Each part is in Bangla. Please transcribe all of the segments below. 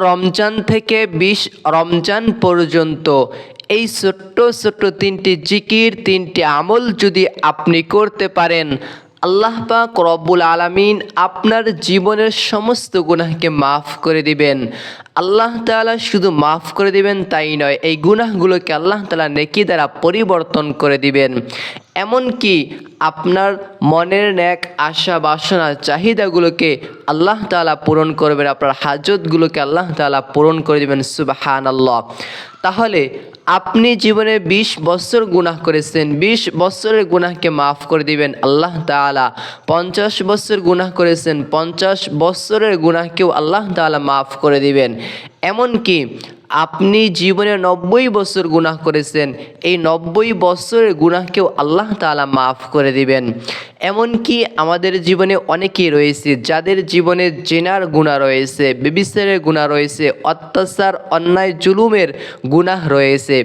রমজান থেকে ২০ রমজান পর্যন্ত এই ছোট্ট ছোট্ট ৩টি জিকির ৩টি আমল যদি আপনি করতে পারেন, আল্লাহ পাক রব্বুল আলামিন আপনার জীবনের সমস্ত গুনাহকে মাফ করে দিবেন। আল্লাহ তাআলা শুধু মাফ করে দিবেন তাই নয়, এই গুনাহগুলোকে আল্লাহ তাআলা নেকি দ্বারা পরিবর্তন করে দিবেন। এমনকি আপনার মনের ন্যাক আশা বাসনা চাহিদাগুলোকে আল্লাহ তাআলা পূরণ করবেন, আপনার হাজতগুলোকে আল্লাহ তাআলা পূরণ করে দিবেন। সুবহানাল্লাহ। তাহলে আপনি জীবনে ২০ বছর গুনাহ করেছেন, ২০ বছরের গুনাহকে মাফ করে দিবেন আল্লাহ তাআলা। ৫০ বছর গুনাহ করেছেন, ৫০ বছরের গুনাহকেও আল্লাহ তাআলা মাফ করে দিবেন। এমনকি আপনি জীবনে ৯০ বছর গুনাহ করেছেন, এই ৯০ বছরের গুনাহকেও আল্লাহ তাআলা মাফ করে দিবেন। এমনকি আমাদের জীবনে অনেকেই রয়েছে যাদের জীবনে জেনার গুনাহ রয়েছে, ব্যভিচারের গুনাহ রয়েছে, অত্যাচার অন্যায় জুলুমের গুনাহ রয়েছে।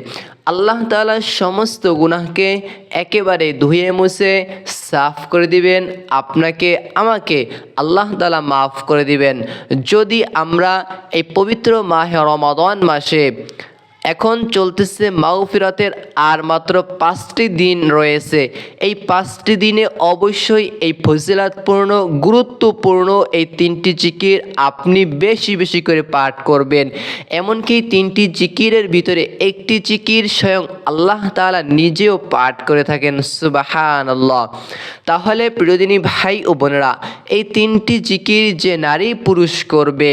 আল্লাহ তাআলা সমস্ত গুনাহকে একেবারে ধুয়ে মুছে সাফ করে দিবেন, আপনাকে আমাকে আল্লাহ তাআলা মাফ করে দিবেন। যদি আমরা এই পবিত্র মাহে রমাদান মাসে, এখন চলতেছে মাগফিরাতের আর মাত্র ৫টি দিন রয়েছে, এই ৫টি দিনে অবশ্যই এই ফজিলাতপূর্ণ গুরুত্বপূর্ণ এই ৩টি জিকির আপনি বেশি বেশি করে পাঠ করবেন। এমনকি ৩টি জিকিরের ভিতরে একটি জিকির স্বয়ং আল্লাহ তাআলা নিজেও পাঠ করে থাকেন। সুবহানাল্লাহ। তাহলে প্রিয়দিনী ভাই ও বোনেরা, এই ৩টি জিকির যে নারী পুরুষ করবে,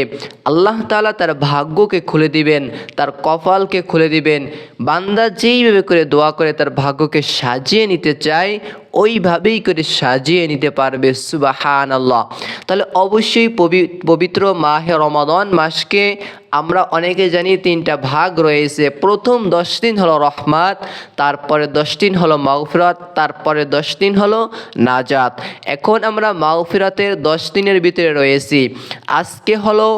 আল্লাহ তাআলা তার ভাগ্যকে খুলে দিবেন, তার কপালকে খুলে দিবেন। বান্দা যেইভাবে করে দোয়া করে তার ভাগ্যকে সাজিয়ে নিতে চায়, ওইভাবেই করে সাজিয়ে নিতে পারবে। সুবহানাল্লাহ। তাহলে অবশ্যই পবিত্র মাহে রমাদান মাসকে আমরা অনেকে জানি ৩টা ভাগ রয়েছে। প্রথম ১০ দিন হলো রহমাত, তারপরে ১০ দিন হলো মাগফিরাত, তারপরে ১০ দিন হলো নাজাত। এখন আমরা মাগফিরাতের ১০ দিনের ভিতরে রয়েছি। আজকে হলো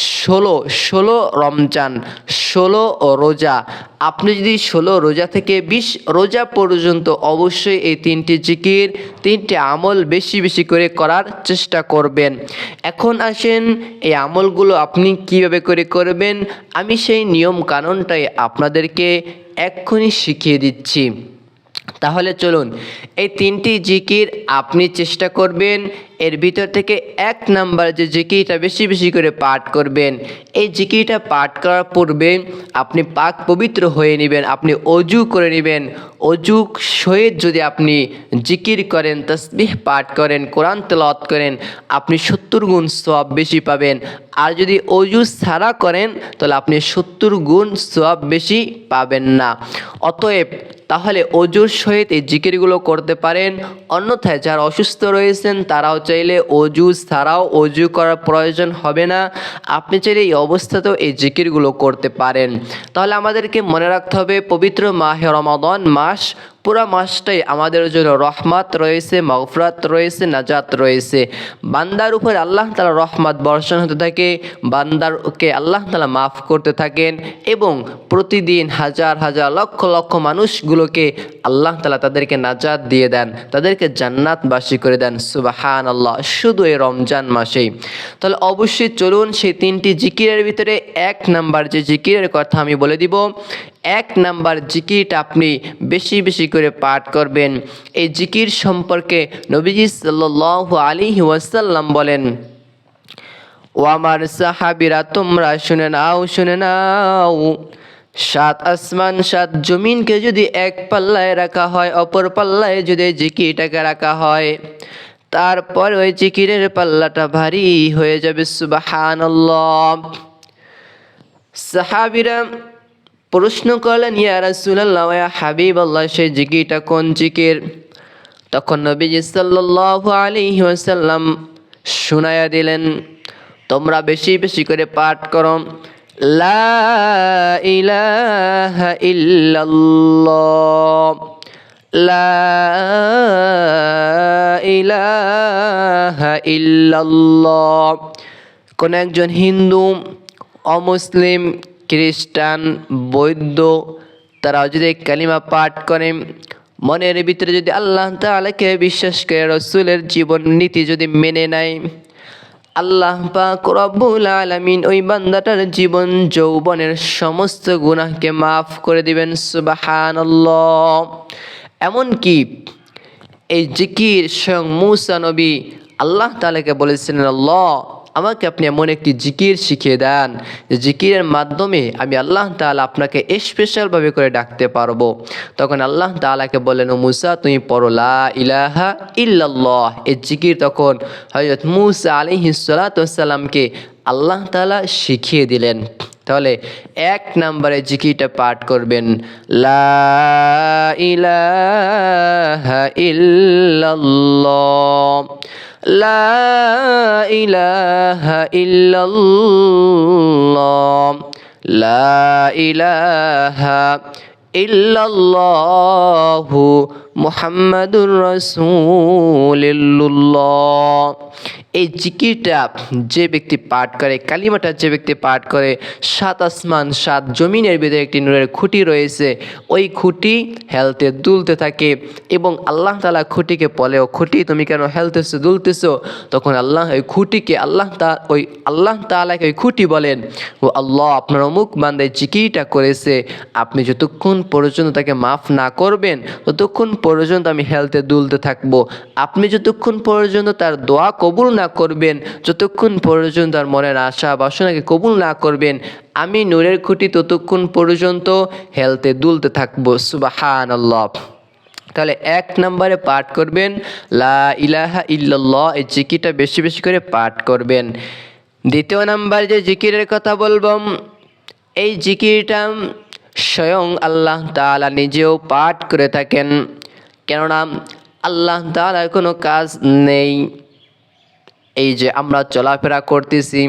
১৬ রমজান, ১৬ রোজা। আপনি যদি ১৬ রোজা থেকে ২০ রোজা পর্যন্ত অবশ্যই এই ৩টি জিকির ৩টি আমল বেশি বেশি করে করার চেষ্টা করবেন। এখন আসেন এই আমলগুলো আপনি কিভাবে করে করবেন, আমি সেই নিয়ম কানুনটাই আপনাদেরকে এক্ষুনি শিখিয়ে দিচ্ছি। তাহলে চলুন, এই ৩টি জিকির আপনি চেষ্টা করবেন এর ভিতর থেকে ১ নাম্বার যে জিকিরটা বেশি বেশি করে পাঠ করবেন। এই জিকিরটা পাঠ করার পূর্বে আপনি পাক পবিত্র হয়ে নেবেন, আপনি অজু করে নেবেন। অজু সহিত যদি আপনি জিকির করেন, তাসবিহ পাঠ করেন, কোরআন তেলাওয়াত করেন, আপনি ৭০ গুণ সওয়াব বেশি পাবেন। আর যদি অজু ছাড়া করেন তাহলে আপনি ৭০ গুণ সওয়াব বেশি পাবেন না। অতএব তাহলে অজুর সহিত এই জিকিরগুলো করতে পারেন। অন্যথায় যারা অসুস্থ রয়েছেন তারাও চাইলে অজু ছাড়াও, অজু করার প্রয়োজন হবে না, আপনি চাইলে এই অবস্থাতেও এই জিকিরগুলো করতে পারেন। তাহলে আমাদেরকে মনে রাখতে হবে পবিত্র মাহে রমাদান মাস, পুরা মাসটাই আমাদের জন্য রহমত রয়েছে, মাগফিরাত রয়েছে, নাজাত রয়েছে। বান্দার উপর আল্লাহ তাআলা রহমত বর্ষণ হতে থাকে, বান্দারকে আল্লাহ তাআলা মাফ করতে থাকেন এবং প্রতিদিন হাজার হাজার লক্ষ লক্ষ মানুষগুলোকে আল্লাহ তাআলা তাদেরকে নাজাত দিয়ে দেন, তাদেরকে জান্নাতবাসী করে দেন। সুবহানাল্লাহ। শুধু এই রমজান মাসেই। তাহলে অবশ্যই চলুন সেই ৩টি জিকিরের ভিতরে ১ নাম্বার যে জিকিরের কথা আমি বলে দিব, ১ নাম্বার জিকিরটা আপনি বেশি বেশি করে পাঠ করবেন। এই জিকির সম্পর্কে নবীজি সাল্লাল্লাহু আলাইহি ওয়াসাল্লাম বলেন, ও আমার সাহাবীরা তোমরা শুনে নাও, শুনে নাও, ৭ আসমান ৭ জমিনকে যদি এক পাল্লায় রাখা হয়, অপর পাল্লায় যদি জিকিরটাকে রাখা হয়, তারপর ওই জিকিরের পাল্লাটা ভারী হয়ে যাবে। সুবহানাল্লাহ। সাহাবীরা প্রশ্ন করলেন, ইয়া রাসূলুল্লাহ, ইয়া হাবিবাল্লাহ, সেই জিকিরটা কোন জিকির? তখন নবীজি সাল্লাল্লাহু আলাইহি ওয়াসাল্লাম শুনায়া দিলেন, তোমরা বেশি বেশি করে পাঠ করো, লা ইলাহা ইল্লাল্লাহ, লা ইলাহা ইল্লাল্লাহ। কোন একজন হিন্দু, অমুসলিম, খ্রিস্টান, বৌদ্ধ তারা যদি কালিমা পাঠ করে, মনের ভিতরে যদি আল্লাহ তাআলাকে বিশ্বাস করে, রাসূলের জীবন নীতি যদি মেনে নেয়, আল্লাহ পাক রব্বুল আলামিন ওই বান্দাটার জীবন যৌবনের সমস্ত গুনাহকে মাফ করে দিবেন সুবহানাল্লাহ। এমনকি এই জিকির স্বয়ং মূসা নবী আল্লাহ তাআলাকে বলেছিলেন, আল্লাহ আমাকে আপনি এমন একটি জিকির শিখিয়ে দেন যে জিকিরের মাধ্যমে আমি আল্লাহ তাআলা আপনাকে স্পেশালভাবে করে ডাকতে পারবো। তখন আল্লাহ তাআলাকে বললেন, ও মূসা তুমি পড়ো লা ইলাহা ইল্লাল্লাহ। এই জিকির তখন হযরত মূসা আলাইহিস সালাতু ওয়াস সালামকে আল্লাহ তাআলা শিখিয়ে দিলেন। তাহলে এক নম্বরে জিকিরটা পাঠ করবেন, লা ইলাহা ইল্লাল্লাহ, লা ইলাহা ইল্লাল্লাহ, লা ইলাহা ইল্লাল্লাহু মুহাম্মাদুর রাসূলুল্লাহ। এই জিকিরটা যে ব্যক্তি পাঠ করে, কালিমাটা যে ব্যক্তি পাঠ করে, সাত আসমান সাত জমিনের ভিতরে একটি নূরের খুঁটি রয়েছে, ওই খুঁটি হেলতে দুলতে থাকে এবং আল্লাহ তাআলা খুঁটিকে বলে, ও খুঁটি তুমি কেন হেলতেছো দুলতেছো? তখন আল্লাহ ওই খুঁটিকে আল্লাহ তাআলাকে ওই খুঁটি বলেন, ও আল্লাহ আপনার অমুক বান্দায় জিকিরটা করেছে, আপনি যতক্ষণ পর্যন্ত তাকে মাফ না করবেন ততক্ষণ পর্যন্ত আমি হেলতে দুলতে থাকবো। আপনি যতক্ষণ পর্যন্ত তার দোয়া কবুল না করবেন, যতক্ষণ পর্যন্ত তার মনের আশা বাসনাকে কবুল না করবেন, আমি নূরের খুঁটি ততক্ষণ পর্যন্ত হেলতে দুলতে থাকবো। সুবহানাল্লাহ। তাহলে এক নম্বরে পাঠ করবেন লা ইলাহা ইল্লাল্লাহ, এই জিকিরটা বেশি বেশি করে পাঠ করবেন। দ্বিতীয় নাম্বার যে জিকিরের কথা বলবো, এই জিকিরটা স্বয়ং আল্লাহ তাআলা নিজেও পাঠ করে থাকেন, কেননা আল্লাহ তাআলার কোনো কাজ নেই। এই যে আমরা চলাফেরা করতেছি,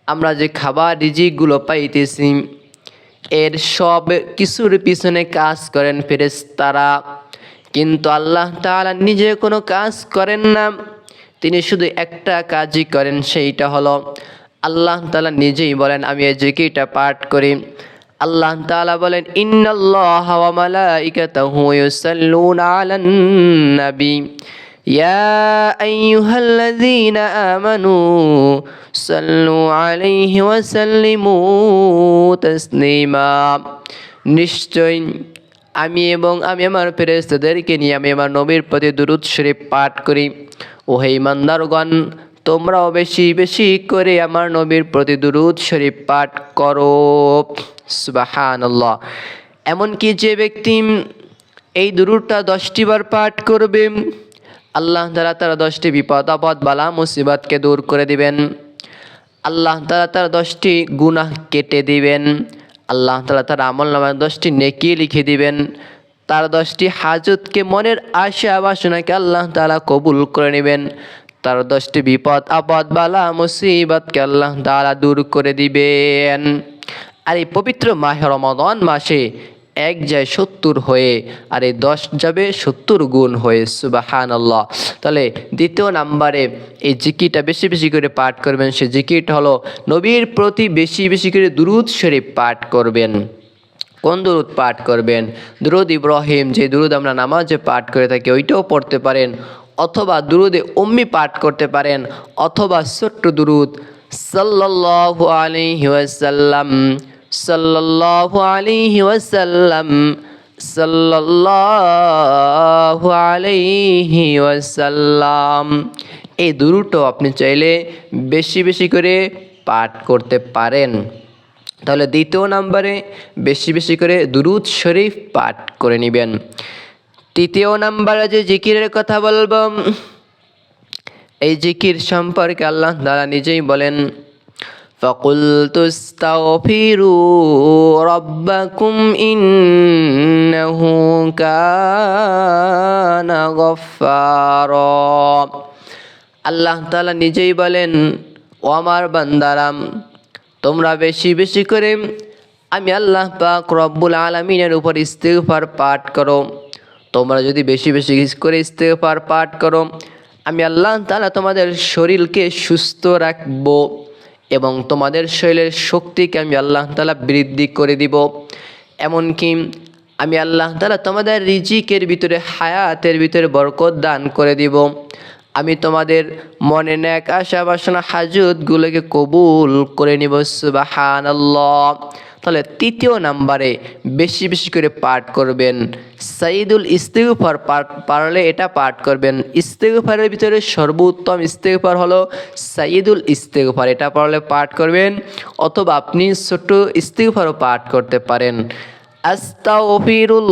আমরা যে খাবার রিজিকগুলো পাইতেছি, এর সব কিছুর পিছনে কাজ করেন ফেরেশতারা, কিন্তু আল্লাহ তাআলা নিজে কোনো কাজ করেন না। তিনি শুধু একটা কাজই করেন, সেইটা হলো আল্লাহ তাআলা নিজেই বলেন, আমি এই জিকিরটা পাঠ করি। আল্লাহ তাআলা বলেন, ইন্নাল্লাহা ওয়া মালাইকাতাহু ইউসাল্লুনা আলান নবী ইয়া আইয়ুহাল্লাযীনা আমানু সাল্লু আলাইহি ওয়া সাল্লিমু তাসলিমা। নিশ্চয় আমি এবং আমি আমার ফেরেশতাদেরকে নিয়ে আমি আমার নবীর প্রতি দুরূদ শরীফ পাঠ করি। ও হে ইমানদারগণ, তোমরাও বেশি বেশি করে আমার নবীর প্রতি দুরূদ শরীফ পাঠ করো। সুবহানাল্লাহ। এমনকি যে ব্যক্তি এই দুরূদটা 10টি বার পাঠ করবে, আল্লাহ তাআলা তার 10টি বিপদ আপদ বালা মুসিবতকে দূর করে দিবেন। আল্লাহ তাআলা তার 10টি গুনাহ কেটে দিবেন। আল্লাহ তাআলা তার আমলনামায় 10টি নেকি লিখে দিবেন। তার 10টি হাজতকে, মনের আশা বাসনাকে আল্লাহ তাআলা কবুল করে নেবেন। তার 10টি বিপদ আপদ বালা মুসিবতকে আল্লাহ তাআলা দূর করে দিবেন। আর এই পবিত্র মাহে রমাদান মাসে এক যায় 70 হয়ে, আর এই 10 যাবে 70 গুণ হয়ে। সুবহানাল্লাহ। তাহলে দ্বিতীয় নাম্বারে এই জিকিরটা বেশি বেশি করে পাঠ করবেন। সে জিকিরটা হলো নবীর প্রতি বেশি বেশি করে দুরূদ শরীফ পাঠ করবেন। কোন দুরূদ পাঠ করবেন? দুরূদ ইব্রাহিম, যে দুরূদ আমরা নামাজে পাঠ করে থাকি, ওইটাও পড়তে পারেন, অথবা দুরূদে উম্মি পাঠ করতে পারেন, অথবা ছোট্ট দুরূদ সাল্লাল্লাহু আলাইহি ওয়াসাল্লাম, সাল্লাল্লাহু আলাইহি ওয়াসাল্লাম, সাল্লাল্লাহু আলাইহি ওয়াসাল্লাম। এই দুরূদটাও আপনি চাইলে বেশি বেশি করে পাঠ করতে পারেন। তাহলে দ্বিতীয় নম্বরে বেশি বেশি করে দুরূদ শরীফ পাঠ করে নেবেন। তৃতীয় নম্বরে যে জিকিরের কথা বলবো, এই জিকির সম্পর্কে আল্লাহ তাআলা নিজেই বলেন, ফাকুলতু ইস্তাগফিরু রাব্বাকুম ইন্নাহু কানা গফফারা। আল্লাহ তাআলা নিজেই বলেন, ও আমার বান্দারা, তোমরা বেশি বেশি করে আমি আল্লাহ পাক রব্বুল আলামিনের উপর ইস্তিগফার পাঠ করো। তোমরা যদি বেশি বেশি করে ইস্তিগফার পাঠ করো, আমি আল্লাহ তাআলা তোমাদের শরীরকে সুস্থ রাখবো এবং তোমাদের শরীরের শক্তিকে আমি আল্লাহ তাআলা বৃদ্ধি করে দিব। এমনকি আমি আল্লাহ তাআলা তোমাদের রিজিকের ভিতরে, হায়াতের ভিতরে বরকত দান করে দিব। আমি তোমাদের মনে নেক আশা বাসনা হাজতগুলোকে কবুল করে নিব। সুবহানাল্লাহ। তাহলে তৃতীয় নাম্বারে বেশি বেশি করে পাঠ করবেন সাইয়্যিদুল ইস্তিগফার। পারলে এটা পাঠ করবেন। ইস্তিগফারের ভিতরে সর্বোত্তম ইস্তিগফার হলো সাইয়্যিদুল ইস্তিগফার। এটা পারলে পাঠ করবেন, অথবা আপনি ছোট ইস্তিগফারও পাঠ করতে পারেন। আস্তাগফিরুল্লাহ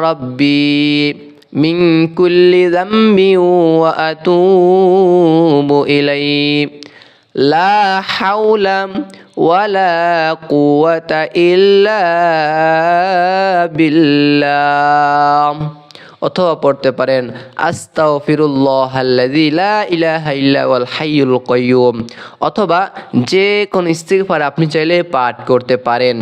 রাব্বি মিন কুল্লি যামবি ওয়া আতুবু ইলাইহি লা হাওলা ওয়ালা কুওয়াতা ইল্লা বিল্লাহ। অথবা পড়তে পারেন আস্তাগফিরুল্লাহাল্লাযী লা ইলাহা ইল্লা হুয়াল হাইয়ুল কাইয়্যুম। অথবা যে কোন ইস্তিগফার আপনি চাইলে পাঠ করতে পারেন।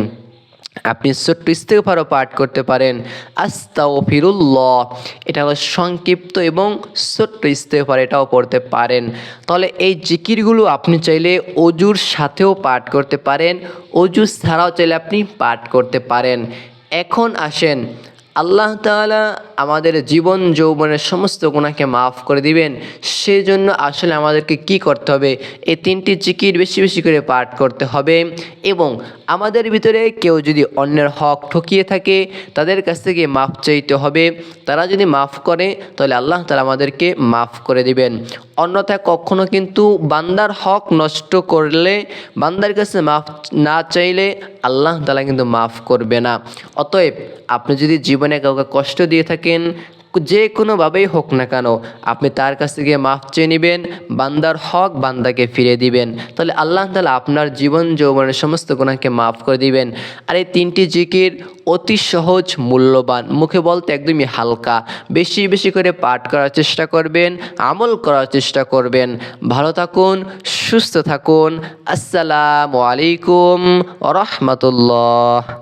আপনি ছোট্ট ইস্তিগফারও পাঠ করতে পারেন। আস্তাগফিরুল্লাহ, এটা হলো সংক্ষিপ্ত এবং ছোট্ট ইস্তিগফার, এটাও পড়তে পারেন। তাহলে এই জিকিরগুলো আপনি চাইলে অজুর সাথেও পাঠ করতে পারেন, অজু ছাড়াও চাইলে আপনি পাঠ করতে পারেন। এখন আসেন, আল্লাহ তাআলা আমাদের জীবন যৌবনের সমস্ত গুনাহকে মাফ করে দিবেন। সেজন্য আসলে আমাদেরকে কি করতে হবে? এই তিনটি জিকির বেশি বেশি করে পাঠ করতে হবে। এবং আমাদের ভিতরে কেউ যদি অন্যের হক ঠকিয়ে থাকে তাদের কাছ থেকে মাফ চাইতে হবে। তারা যদি মাফ করে তাহলে আল্লাহ তাআলা আমাদেরকে মাফ করে দিবেন। অন্যথায় কখনো কিন্তু বান্দার হক নষ্ট করলে, বান্দার কাছে মাফ না চাইলে আল্লাহ তাআলা কিন্তু মাফ করবে না। অতএব আপনি যদি জীবনে কাউকে কষ্ট দিয়ে থাকেন, যে কোনোভাবেই হোক না কেন, আপনি তার কাছ থেকে মাফ চেয়ে নেবেন, বান্দার হক বান্দাকে ফিরে দিবেন। তাহলে আল্লাহ তাআলা আপনার জীবন যৌবনের সমস্ত গুনাহকে মাফ করে দিবেন। আর এই তিনটি জিকির অতি সহজ, মূল্যবান, মুখে বলতে একদমই হালকা। বেশি বেশি করে পাঠ করার চেষ্টা করবেন, আমল করার চেষ্টা করবেন। ভালো থাকুন, সুস্থ থাকুন। আসসালামু আলাইকুম ওয়া রাহমাতুল্লাহ।